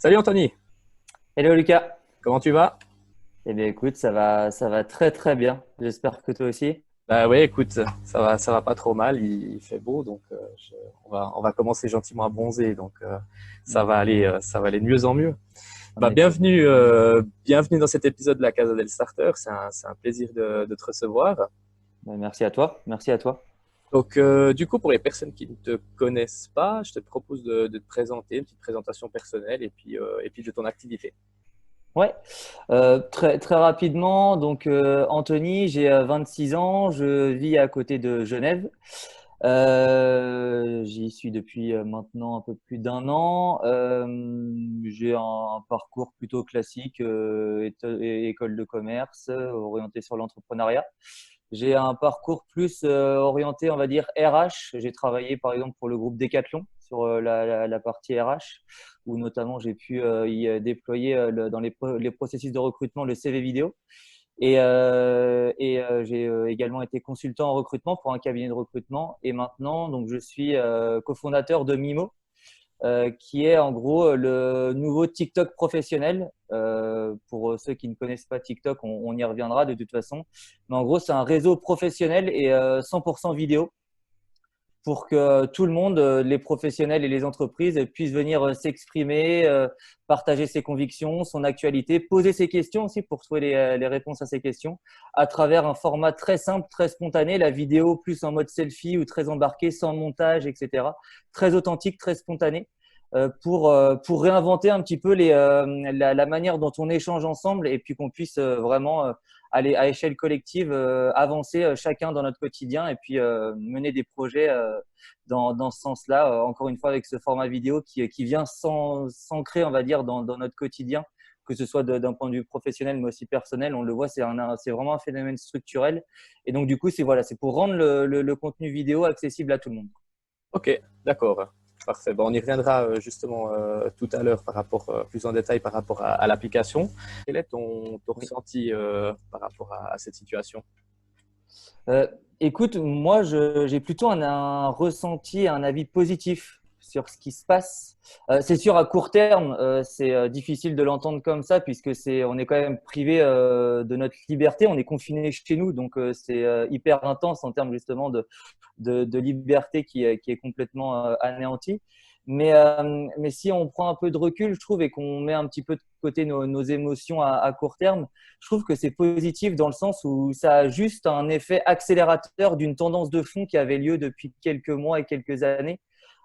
Salut Anthony, Hello Lucas. comment tu vas? Eh bien écoute, ça va très très bien. J'espère que toi aussi. Bah ouais, écoute, ça va pas trop mal, il fait beau, donc on va commencer gentiment à bronzer, donc ça va aller de mieux en mieux. En Bah effet. bienvenue dans cet épisode de la Casa del Starter, c'est un plaisir de te recevoir. Merci à toi. Merci à toi. Donc du coup, pour les personnes qui ne te connaissent pas, je te propose de te présenter, une petite présentation personnelle et puis de ton activité. Ouais. Très très rapidement. Donc Anthony, j'ai 26 ans. Je vis à côté de Genève. J'y suis depuis maintenant un peu plus d'un an. J'ai un parcours plutôt classique, école de commerce, orienté sur l'entrepreneuriat. J'ai un parcours plus orienté, on va dire, RH. J'ai travaillé par exemple pour le groupe Decathlon sur la partie RH, où notamment j'ai pu y déployer dans les processus de recrutement le CV vidéo. J'ai également été consultant en recrutement pour un cabinet de recrutement. Et maintenant, donc, je suis cofondateur de Mimo, qui est en gros le nouveau TikTok professionnel. Pour ceux qui ne connaissent pas TikTok, on y reviendra de toute façon. Mais en gros, c'est un réseau professionnel et 100% vidéo pour que tout le monde, les professionnels et les entreprises, puissent venir s'exprimer, partager ses convictions, son actualité, poser ses questions aussi pour trouver les réponses à ces questions à travers un format très simple, très spontané, la vidéo plus en mode selfie ou très embarqué, sans montage, etc. Très authentique, très spontané. Pour réinventer un petit peu la manière dont on échange ensemble et puis qu'on puisse vraiment aller à échelle collective, avancer chacun dans notre quotidien et puis mener des projets dans ce sens-là, encore une fois avec ce format vidéo qui vient s'ancrer, on va dire, dans notre quotidien, que ce soit d'un point de vue professionnel mais aussi personnel. On le voit, c'est vraiment un phénomène structurel. Et donc, du coup, c'est pour rendre le contenu vidéo accessible à tout le monde. Ok, d'accord. Parfait. Bon, on y reviendra justement tout à l'heure par rapport, plus en détail par rapport à l'application. Quel est ton Oui. ressenti par rapport à cette situation? Euh, Écoute, moi, j'ai plutôt un ressenti, un avis positif sur ce qui se passe. C'est sûr, à court terme, c'est difficile de l'entendre comme ça puisque on est quand même privé de notre liberté, on est confiné chez nous, donc c'est hyper intense en termes justement de liberté qui est complètement anéantie. Mais si on prend un peu de recul, je trouve, et qu'on met un petit peu de côté nos émotions à court terme, je trouve que c'est positif dans le sens où ça a juste un effet accélérateur d'une tendance de fond qui avait lieu depuis quelques mois et quelques années.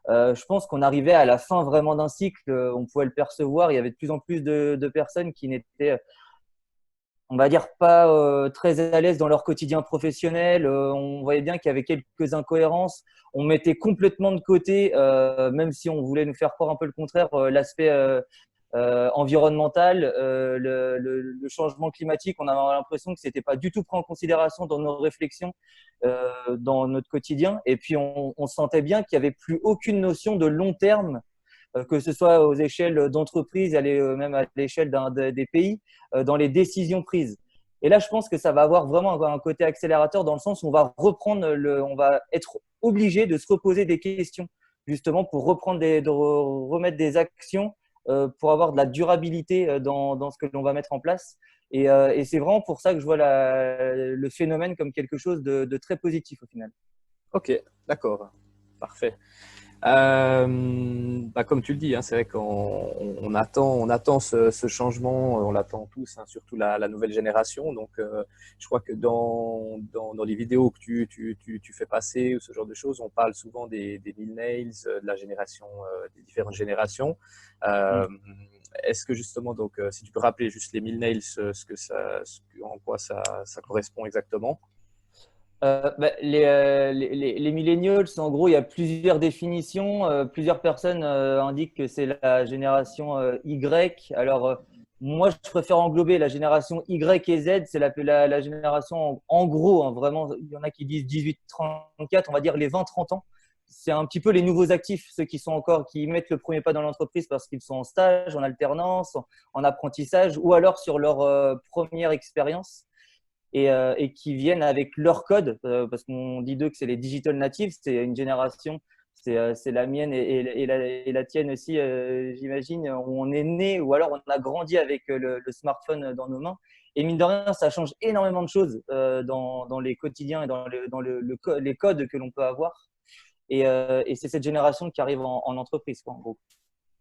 Je pense qu'on arrivait à la fin vraiment d'un cycle, on pouvait le percevoir, il y avait de plus en plus de personnes qui n'étaient, on va dire, pas très à l'aise dans leur quotidien professionnel. On voyait bien qu'il y avait quelques incohérences. On mettait complètement de côté, même si on voulait nous faire croire un peu le contraire, l'aspect environnemental, le changement climatique. On avait l'impression que c'était pas du tout pris en considération dans nos réflexions, dans notre quotidien. Et puis on sentait bien qu'il y avait plus aucune notion de long terme, que ce soit aux échelles d'entreprises, même à l'échelle des pays, dans les décisions prises. Et là, je pense que ça va avoir vraiment un côté accélérateur dans le sens où on va être obligé de se reposer des questions justement pour de remettre des actions pour avoir de la durabilité dans ce que l'on va mettre en place. Et c'est vraiment pour ça que je vois le phénomène comme quelque chose de très positif au final. Ok, d'accord. Parfait. Bah, comme tu le dis, hein, c'est vrai on attend ce changement, on l'attend tous, hein, surtout la nouvelle génération. Donc, je crois que dans les vidéos que tu fais passer ou ce genre de choses, on parle souvent des millennials, de la génération, des différentes générations. Euh, Est-ce que justement, donc, si tu peux rappeler juste les millennials, en quoi ça correspond exactement? Les millennials, en gros, il y a plusieurs définitions. Plusieurs personnes indiquent que c'est la génération Y. Alors, moi, je préfère englober la génération Y et Z. C'est la génération, en gros, hein, vraiment, il y en a qui disent 18-34, on va dire les 20-30 ans. C'est un petit peu les nouveaux actifs, ceux qui mettent le premier pas dans l'entreprise parce qu'ils sont en stage, en alternance, en apprentissage ou alors sur leur première expérience et qui viennent avec leur code, parce qu'on dit d'eux que c'est les digital natives, c'est une génération, C'est la mienne et la tienne aussi, j'imagine. On est né ou alors on a grandi avec le smartphone dans nos mains. Et mine de rien, ça change énormément de choses dans les quotidiens et dans les codes que l'on peut avoir. Et c'est cette génération qui arrive en entreprise, quoi, en gros.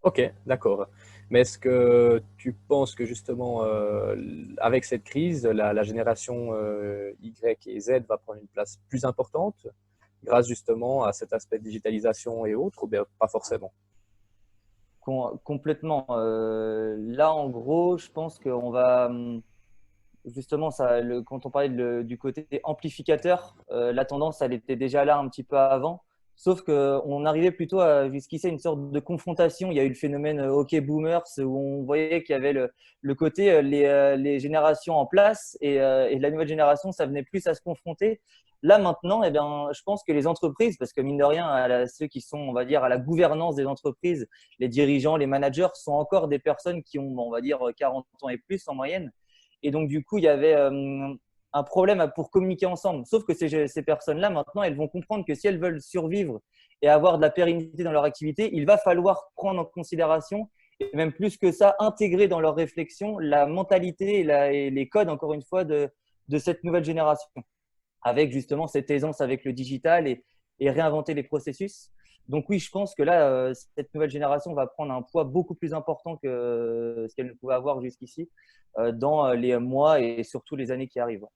Ok, d'accord. Mais est-ce que tu penses que justement, avec cette crise, la génération Y et Z va prendre une place plus importante grâce justement à cet aspect de digitalisation et autres, ou bien pas forcément? Complètement. Là, en gros, je pense qu'on va justement, quand on parlait du côté amplificateur, la tendance, elle était déjà là un petit peu avant. Sauf qu'on arrivait plutôt jusqu'ici à une sorte de confrontation. Il y a eu le phénomène OK Boomers où on voyait qu'il y avait le côté les générations en place et la nouvelle génération, ça venait plus à se confronter. Là maintenant, eh bien, je pense que les entreprises, parce que mine de rien, ceux qui sont, on va dire, à la gouvernance des entreprises, les dirigeants, les managers, sont encore des personnes qui ont, on va dire, 40 ans et plus en moyenne. Et donc, du coup, il y avait un problème pour communiquer ensemble. Sauf que ces personnes-là, maintenant, elles vont comprendre que si elles veulent survivre et avoir de la pérennité dans leur activité, il va falloir prendre en considération, et même plus que ça, intégrer dans leur réflexion la mentalité et les codes, encore une fois, de cette nouvelle génération, avec justement cette aisance avec le digital et réinventer les processus. Donc oui, je pense que là, cette nouvelle génération va prendre un poids beaucoup plus important que ce qu'elle ne pouvait avoir jusqu'ici dans les mois et surtout les années qui arrivent.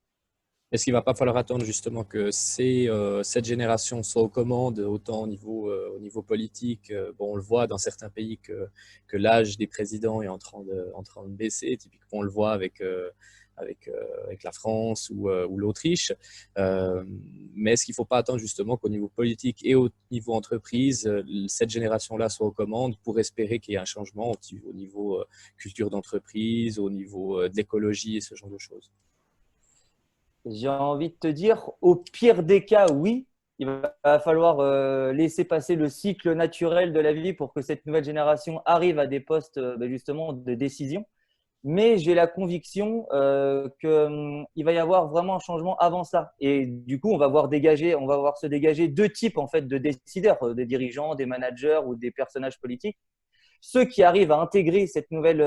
Est-ce qu'il ne va pas falloir attendre justement que cette génération soit aux commandes, autant au niveau politique? Bon, on le voit dans certains pays que l'âge des présidents est en train de baisser. Typiquement, on le voit avec la France ou l'Autriche. Mais est-ce qu'il ne faut pas attendre justement qu'au niveau politique et au niveau entreprise, cette génération-là soit aux commandes pour espérer qu'il y ait un changement au niveau culture d'entreprise, au niveau de l'écologie et ce genre de choses? J'ai envie de te dire, au pire des cas, oui. Il va falloir laisser passer le cycle naturel de la vie pour que cette nouvelle génération arrive à des postes justement de décision. Mais j'ai la conviction qu'il va y avoir vraiment un changement avant ça. Et du coup, on va voir se dégager deux types en fait de décideurs, des dirigeants, des managers ou des personnages politiques. Ceux qui arrivent à intégrer ce nouvel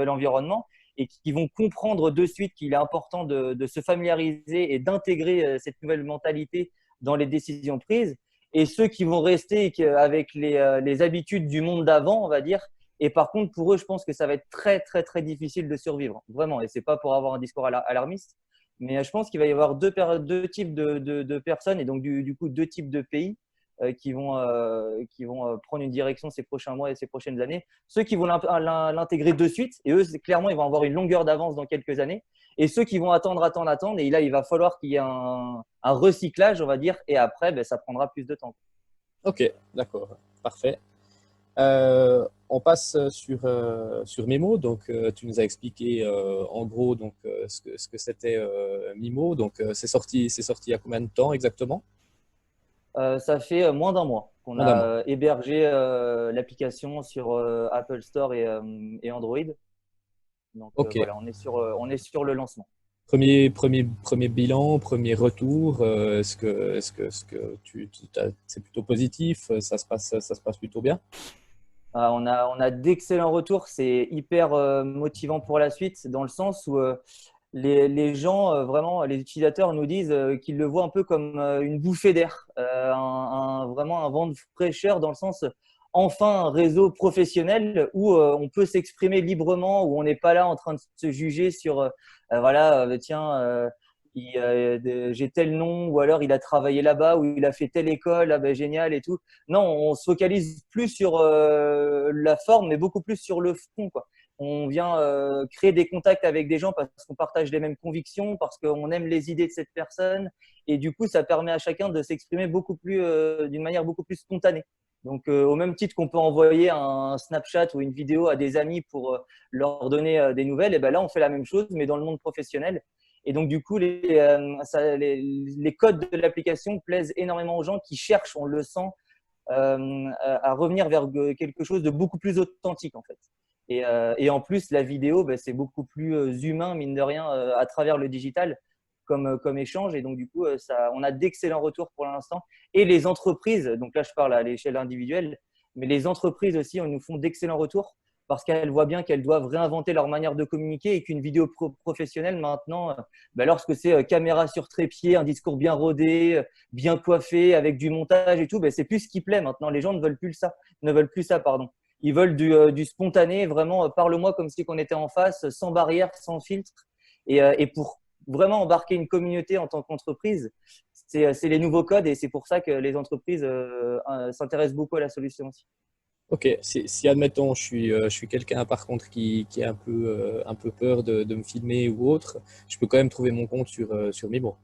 environnement et qui vont comprendre de suite qu'il est important de se familiariser et d'intégrer cette nouvelle mentalité dans les décisions prises. Et ceux qui vont rester avec les habitudes du monde d'avant, on va dire. Et par contre, pour eux, je pense que ça va être très, très, très difficile de survivre. Vraiment. Et c'est pas pour avoir un discours alarmiste. Mais je pense qu'il va y avoir deux types de personnes et donc du coup deux types de pays qui vont prendre une direction ces prochains mois et ces prochaines années. Ceux qui vont l'intégrer de suite, et eux, clairement, ils vont avoir une longueur d'avance dans quelques années. Et ceux qui vont attendre, et là, il va falloir qu'il y ait un recyclage, on va dire, et après, ça prendra plus de temps. Ok, d'accord, parfait. On passe sur Mimo. Donc, tu nous as expliqué en gros donc, ce que c'était Mimo. Donc, c'est sorti il y a combien de temps exactement? Ça fait moins d'un mois qu'on Moins d'un a mois. hébergé l'application sur Apple Store et Android. Donc Ok. voilà, on est sur le lancement. Premier bilan, premier retour. C'est plutôt positif? Ça se passe plutôt bien? On a d'excellents retours. C'est hyper motivant pour la suite dans le sens où les gens, vraiment, les utilisateurs nous disent qu'ils le voient un peu comme une bouffée d'air, vraiment un vent de fraîcheur dans le sens enfin un réseau professionnel où on peut s'exprimer librement, où on n'est pas là en train de se juger sur voilà, tiens, j'ai tel nom ou alors il a travaillé là-bas ou il a fait telle école, ah ben, génial et tout. Non, on se focalise plus sur la forme, mais beaucoup plus sur le fond, quoi. On vient créer des contacts avec des gens parce qu'on partage les mêmes convictions, parce qu'on aime les idées de cette personne. Et du coup, ça permet à chacun de s'exprimer d'une manière beaucoup plus spontanée. Donc, au même titre qu'on peut envoyer un Snapchat ou une vidéo à des amis pour leur donner des nouvelles, et ben là, on fait la même chose, mais dans le monde professionnel. Et donc, du coup, les codes de l'application plaisent énormément aux gens qui cherchent, on le sent, à revenir vers quelque chose de beaucoup plus authentique, en fait. Et en plus, la vidéo, c'est beaucoup plus humain, mine de rien, à travers le digital. comme échange. Et donc, du coup, on a d'excellents retours pour l'instant. Et les entreprises, donc là, je parle à l'échelle individuelle, mais les entreprises aussi, nous font d'excellents retours parce qu'elles voient bien qu'elles doivent réinventer leur manière de communiquer et qu'une vidéo professionnelle maintenant, lorsque c'est caméra sur trépied, un discours bien rodé, bien coiffé, avec du montage et tout, c'est plus ce qui plaît maintenant. Les gens ne veulent plus ça, pardon. Ils veulent du spontané, vraiment, parle-moi comme si on était en face, sans barrière, sans filtre. Et pour vraiment embarquer une communauté en tant qu'entreprise, c'est les nouveaux codes et c'est pour ça que les entreprises s'intéressent beaucoup à la solution aussi. Ok, si admettons, je suis quelqu'un par contre qui a un peu peur de me filmer ou autre, je peux quand même trouver mon compte sur Mimo.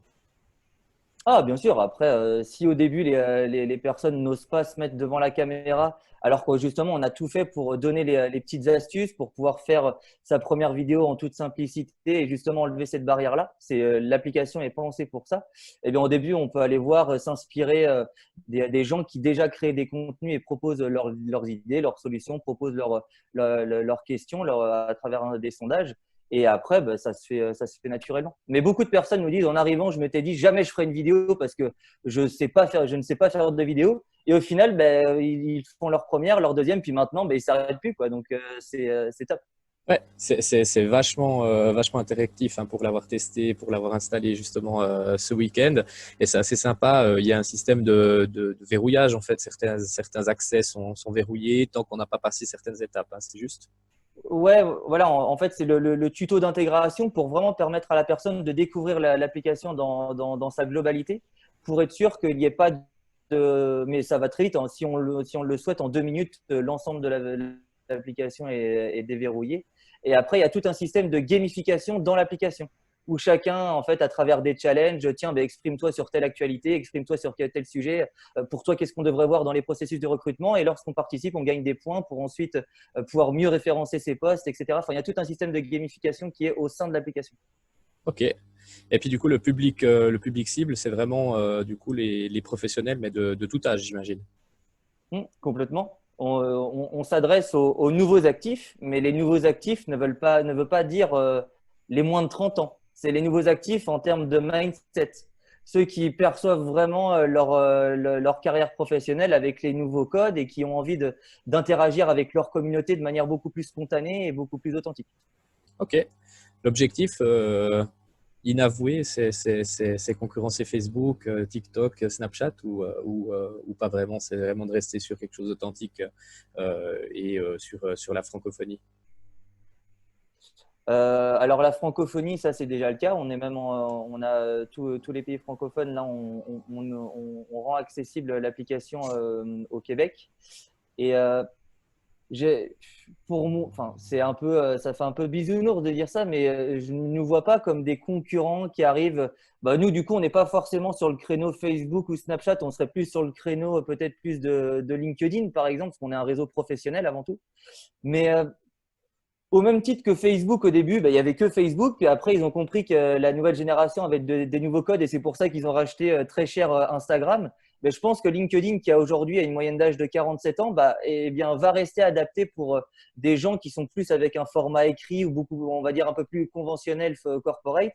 Ah, bien sûr. Après, si au début, les personnes n'osent pas se mettre devant la caméra, alors que justement, on a tout fait pour donner les petites astuces pour pouvoir faire sa première vidéo en toute simplicité et justement enlever cette barrière-là. L'application est pensée pour ça. Eh bien, au début, on peut aller voir, s'inspirer des gens qui déjà créent des contenus et proposent leurs idées, leurs solutions, proposent leurs questions à travers des sondages. Et après, ça se fait naturellement. Mais beaucoup de personnes nous disent, en arrivant, je m'étais dit jamais je ferai une vidéo parce que je ne sais pas faire de vidéo. Et au final, ils font leur première, leur deuxième, puis maintenant, ils ne s'arrêtent plus, quoi. Donc, c'est top. Ouais, c'est vachement interactif hein, pour l'avoir testé, pour l'avoir installé justement ce week-end. Et c'est assez sympa. Il y a un système de verrouillage en fait. Certains accès sont verrouillés tant qu'on n'a pas passé certaines étapes. Hein, c'est juste. Ouais, voilà. En fait, c'est le tuto d'intégration pour vraiment permettre à la personne de découvrir l'application dans sa globalité, pour être sûr qu'il n'y ait pas de. Mais ça va très vite. Hein. Si on le souhaite, en 2 minutes, l'ensemble de l'application est déverrouillé. Et après, il y a tout un système de gamification dans l'application où chacun, en fait, à travers des challenges, tiens, exprime-toi sur telle actualité, exprime-toi sur tel sujet. Pour toi, qu'est-ce qu'on devrait voir dans les processus de recrutement? Et lorsqu'on participe, on gagne des points pour ensuite pouvoir mieux référencer ses postes, etc. Enfin, il y a tout un système de gamification qui est au sein de l'application. Ok. Et puis du coup, le public cible, c'est vraiment du coup les professionnels, mais de tout âge, j'imagine. Complètement. On s'adresse aux nouveaux actifs, mais les nouveaux actifs ne veut pas dire les moins de 30 ans. C'est les nouveaux actifs en termes de mindset. Ceux qui perçoivent vraiment leur carrière professionnelle avec les nouveaux codes et qui ont envie d'interagir avec leur communauté de manière beaucoup plus spontanée et beaucoup plus authentique. Ok. L'objectif inavoué, c'est concurrencer Facebook, TikTok, Snapchat ou pas vraiment. C'est vraiment de rester sur quelque chose d'authentique et sur la francophonie. Alors la francophonie, ça c'est déjà le cas. On est même on a tous les pays francophones là, on rend accessible l'application au Québec. Et pour moi, enfin c'est un peu, ça fait un peu bisounours de dire ça, mais je ne nous vois pas comme des concurrents qui arrivent. Nous du coup, on n'est pas forcément sur le créneau Facebook ou Snapchat. On serait plus sur le créneau peut-être plus de LinkedIn par exemple, parce qu'on est un réseau professionnel avant tout. Mais au même titre que Facebook au début, il y avait que Facebook. Puis après, ils ont compris que la nouvelle génération avait des nouveaux codes et c'est pour ça qu'ils ont racheté très cher Instagram. Mais je pense que LinkedIn, qui a aujourd'hui une moyenne d'âge de 47 ans, eh bien, va rester adapté pour des gens qui sont plus avec un format écrit ou beaucoup, on va dire, un peu plus conventionnel corporate.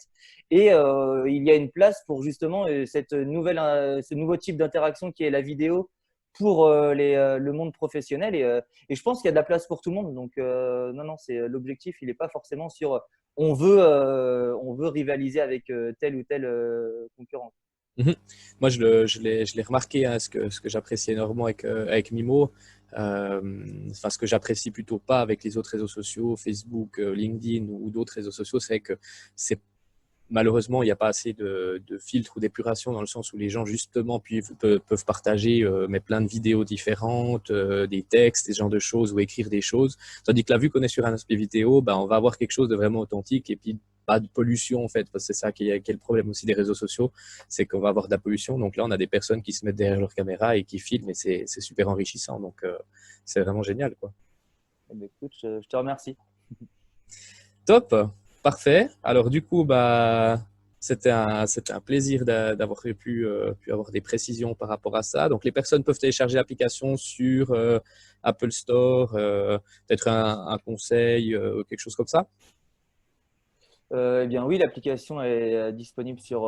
Et il y a une place pour justement ce nouveau type d'interaction qui est la vidéo pour le monde professionnel et je pense qu'il y a de la place pour tout le monde. Donc non, c'est l'objectif, il n'est pas forcément sur on veut rivaliser avec tel ou tel concurrent. Mhm. Moi, je l'ai remarqué, hein, ce que j'apprécie énormément avec Mimo, enfin, ce que j'apprécie plutôt pas avec les autres réseaux sociaux, Facebook, LinkedIn ou d'autres réseaux sociaux, c'est que c'est malheureusement, il n'y a pas assez de filtres ou d'épuration dans le sens où les gens, justement, peuvent partager mais plein de vidéos différentes, des textes, ce genre de choses, ou écrire des choses. Tandis que là, vu qu'on est sur un aspect vidéo, on va avoir quelque chose de vraiment authentique et puis pas de pollution, en fait. Parce que c'est ça qui est le problème aussi des réseaux sociaux, c'est qu'on va avoir de la pollution. Donc là, on a des personnes qui se mettent derrière leur caméra et qui filment et c'est super enrichissant. Donc, c'est vraiment génial, quoi. Écoute, je te remercie. Top, parfait. Alors du coup, c'était un plaisir d'avoir pu avoir des précisions par rapport à ça. Donc les personnes peuvent télécharger l'application sur Apple Store, peut-être un conseil, quelque chose comme ça. Eh bien oui, l'application est disponible sur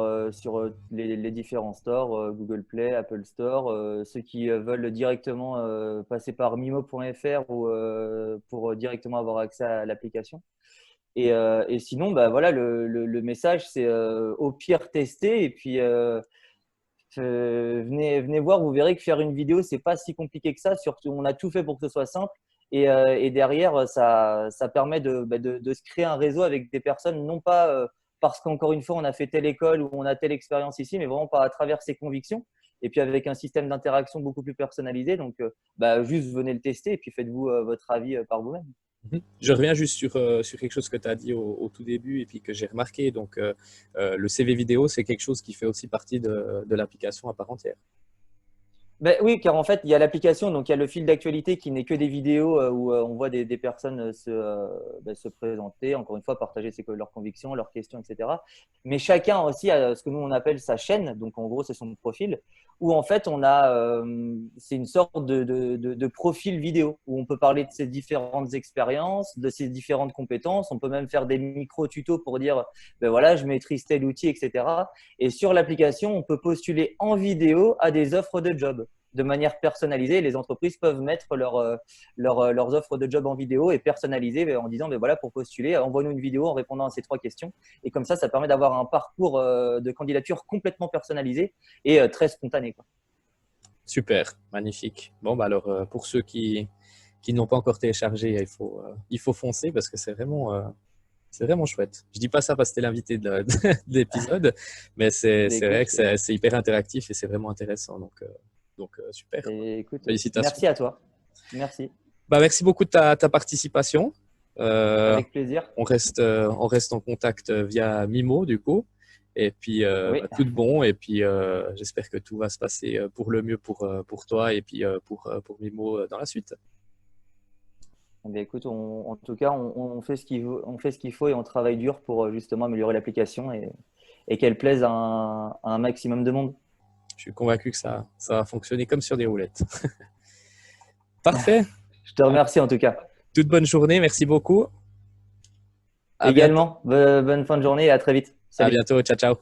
les différents stores, Google Play, Apple Store. Ceux qui veulent directement passer par mimo.fr ou pour directement avoir accès à l'application. Et sinon, bah, voilà, le message, c'est au pire tester et puis venez voir, vous verrez que faire une vidéo, c'est pas si compliqué que ça. Surtout, on a tout fait pour que ce soit simple. Et derrière, ça permet de se créer un réseau avec des personnes, non pas parce qu'encore une fois, on a fait telle école ou on a telle expérience ici, mais vraiment pas à travers ses convictions. Et puis avec un système d'interaction beaucoup plus personnalisé. Donc, juste venez le tester et puis faites-vous votre avis par vous-même. Je reviens juste sur quelque chose que tu as dit au tout début et puis que j'ai remarqué. Donc, le CV vidéo, c'est quelque chose qui fait aussi partie de l'application à part entière. Ben oui, car en fait, il y a l'application, donc il y a le fil d'actualité qui n'est que des vidéos où on voit des personnes se présenter, encore une fois, partager leurs convictions, leurs questions, etc. Mais chacun aussi a ce que nous on appelle sa chaîne, donc en gros, c'est son profil, où en fait, c'est une sorte de profil vidéo où on peut parler de ses différentes expériences, de ses différentes compétences. On peut même faire des micro-tutos pour dire, ben voilà, je maîtrise tel outil, etc. Et sur l'application, on peut postuler en vidéo à des offres de job de manière personnalisée. Les entreprises peuvent mettre leurs offres de job en vidéo et personnalisées en disant, ben voilà, pour postuler, envoie-nous une vidéo en répondant à ces 3 questions. Et comme ça permet d'avoir un parcours de candidature complètement personnalisé et très spontané, quoi. Super, magnifique. Bon, bah alors, pour ceux qui n'ont pas encore téléchargé, il faut foncer parce que c'est vraiment chouette. Je dis pas ça parce que c'était l'invité de l'épisode, mais c'est vrai que c'est hyper interactif et c'est vraiment intéressant. Donc super. Et écoute, Félicitations. merci à toi. Merci. Bah, merci beaucoup de ta participation. Avec plaisir. On reste en contact via Mimo, du coup. Et puis, Oui. tout de bon. Et puis, j'espère que tout va se passer pour le mieux pour toi et puis pour Mimo dans la suite. Eh bien, écoute, en tout cas, on fait ce qu'il faut et on travaille dur pour justement améliorer l'application et qu'elle plaise à un maximum de monde. Je suis convaincu que ça va fonctionner comme sur des roulettes. Parfait. Je te remercie en tout cas. Toute bonne journée. Merci beaucoup. Également, bonne fin de journée et à très vite. À Salut. bientôt. Ciao, ciao.